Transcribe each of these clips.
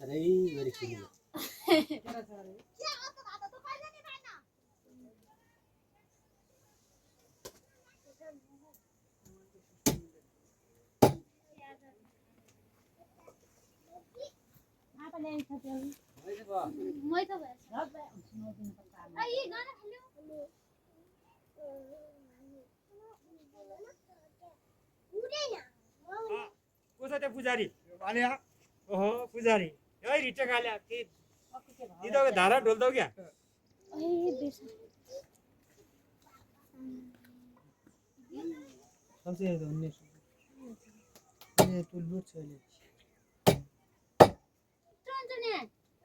very clear. कसै त्यो पुजारी भने ओहो पुजारी है रिटे खाल्या कि दिदोको धारा ढोल्दौ क्या सबसे ज्यादा 19 ये तो लूट चले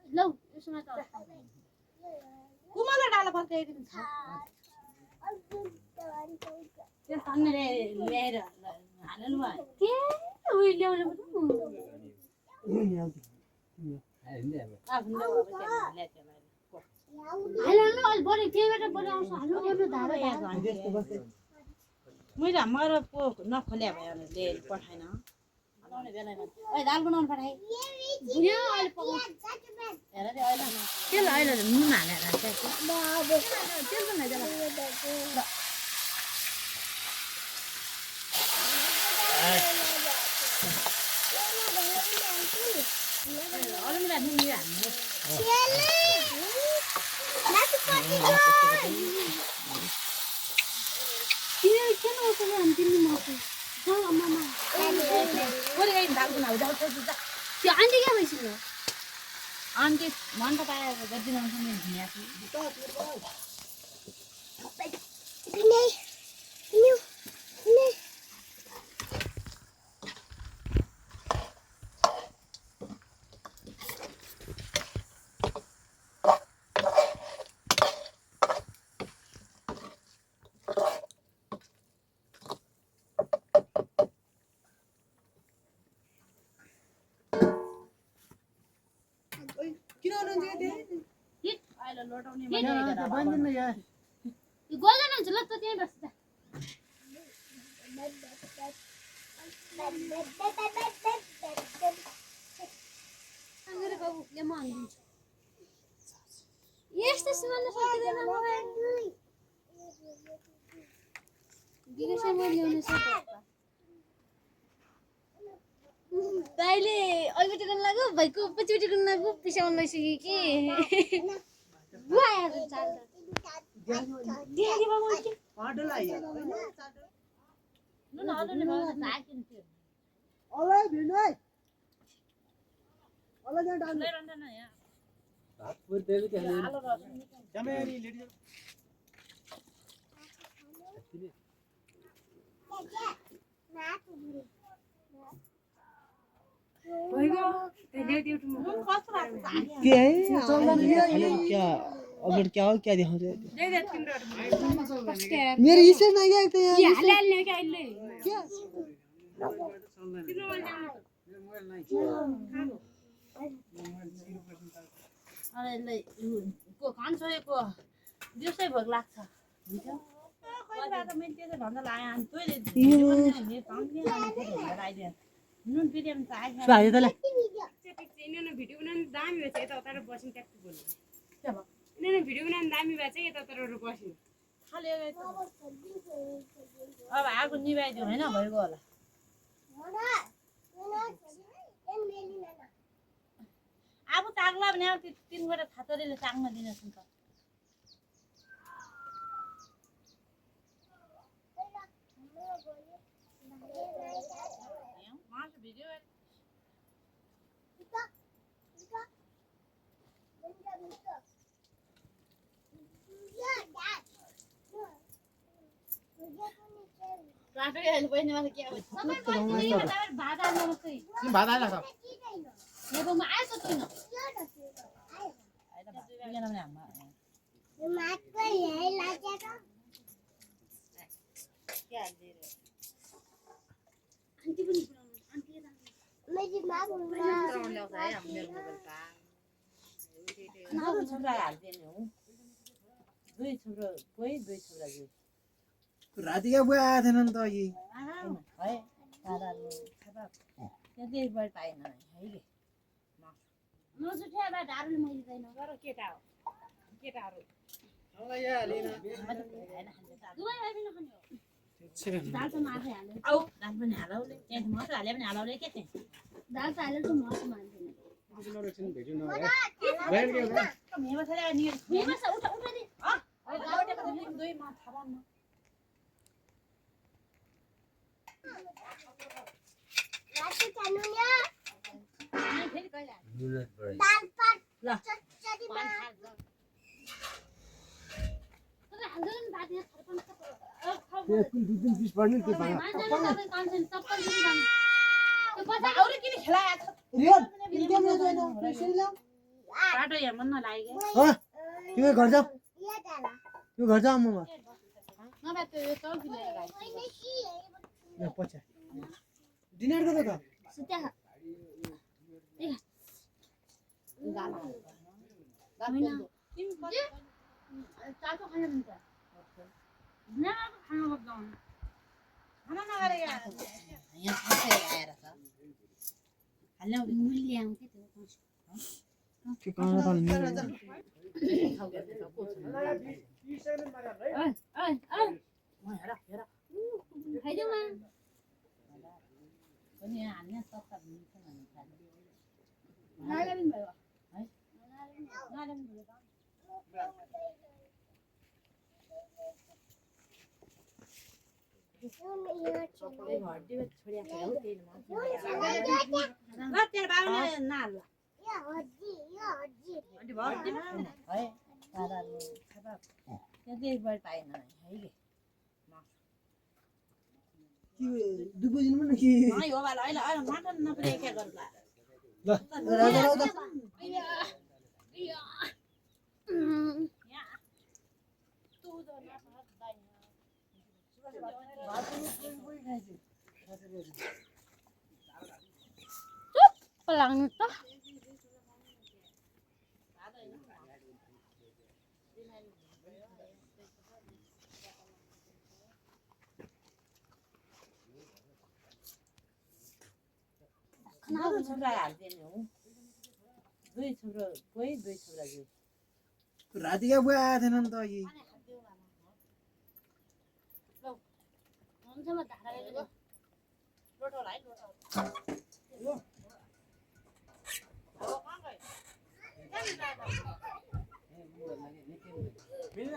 लौ यसमा त कुमाला डाला फर्काइदिनु छ त्यो सामने ल्याएर हाल्नु भयो के उही ल्याउनु पर्छ हाल्नु अलि बढी त्यहीबाट बढी आउँछ हाल्नु गर्नु धारा मैले हाम्रो पो नखोल्या भयो ले पठाइन बनाउने बेलामा ओइ दाल बनाउनु पठाइ बुझ्यो अहिले पकाउँछु हेर दे अहिले के ल अहिले नुन हालेर चाहिँ तेल त नै जाला ल अरू मिला नुन हाल्नु किन उसले हान्दिनु मासु जाऊ आमामा ओरे गाई दाल बनाउ जाऊ त्यो आन्टी के भइसिनु आन्टी मन त पाए गर्दिन हुन्छ नि भियासी बंद यार गोजन हुन्छ ल त त्यही बस्छ अङ्गरे बाबु ले म हान्दिन्छु यस्तो सुन्न सकिदैन मलाई दिनेसम्म ल्याउनु छ दाइले अघिपट्टि गर्न लाग्यो भाइको पछिपट्टि गर्न लाग्यो पिसाउन लागिसक्यो कि बुवा चाल देखि बाबु के पाडल आयो नुन हाल्नु बाबु ताकिन थियो ओले भिनै ओले जा डाल ले रन्दैन यहाँ भात पुर देबी के हालो रस जमेरी लेडी क्या है क्या अगर क्या हो क्या दिखाओ मेरे इसे नहीं गया तो यार क्या अरे ले को कान छोएको दिउँसै भोक लाग्छ हुन्छ कोही बेला त मैले त्यसै भन्दा लाए अनि तैले नि पाउँदैन आइदिए नुन बिर्यानी त आइछ भाइ तले इन्होंने भिडियो बनाने दामी भएछ यता उता बसिन ट्याक्क बोल्नु इन्होंने भिडियो बनाने दामी भएछ यता उता बसिन खाली अब आगो निभाइदियो हैन भइगयो होला अब ताग्ला भने अब तीन गरे थातरीले ताग्न दिनेछन् त मासु भिडियो ट्राफिक अहिले पनि मलाई के हो सबै पनि भात हाल्नु मकै भात आला सब मेरोमा आएछ छैन आन्टी पनि आन्टी छोरा हाल्दिने हो दुई छोरा कोही दुई छोरा दुई राति का बुआ आया था ना तो ये है दादाले खाबा त्यति बर पाएन है के नसुठ्या बा ढारुले मैले दिदैन तर केटा हो केटाहरू मलाई यहाँ हालिन दुवै भाइ पनि खाने हो दाल त माथि हाल्यो आऊ दाल पनि हालौले त्यहाँ मसला हाले पनि हालौले के चाहिँ दाल त हालेर त मस मान्दैन मेवा थले नि मेवा छ उठा उठा दे अरे गाउँटे को दुई मा थाबन न राति खानुन्या फेरि कहिले दाल पात ल चटचटी मा तर हाल्दैन दाल यहाँ थर्पन कुन दुई दिन पिस पर्ने त्यो भाँडा मान्छेले कान्छन् चप्पल दिनु जानु त्यो बजा अरु किन खेलाया छ रियल इन्डिया में जोइन प्रेसर ला बाटो यहाँ मन नलागे ह तिमी घर जा या डाला त्यो घर जा ममा नभए त्यो चौकी लिएर गए यहाँ पछि डिनर गर्दा त सुत्या गाला तिमी चाचो खान दिन्छ न खानु गर्दैन खाना नगरे यहाँ खासै आएर छ हाल्नु मूल्य आउँछ त्यो त्यो कहाँ पाल्नु म हेर हेर खाइदेऊ न पनि यहाँ हाल्ने सत्ता मिल्छ भने खानु नाला पनि भयो है नाला पनि भयो हड्डी छोडिया खेलाउ त्यही ल तेरो बाबुले नाल हड्डी भयो है दादा खाबा त्यही बढ पाएन है के दुई बजिनु पनि कि है हो वाला अहिले अहिले मटन नपुरे के गर्ला ल राजा राजा लाग्नु त खाना छोरा हाल्दैन हौ दुई छोरा कोही दुई छोरा जो रातिका बुवा आएको थिएन नि त अघि हुन्छ म धारा ल्याइदिएको लोटो लाइ लोटो मिल्न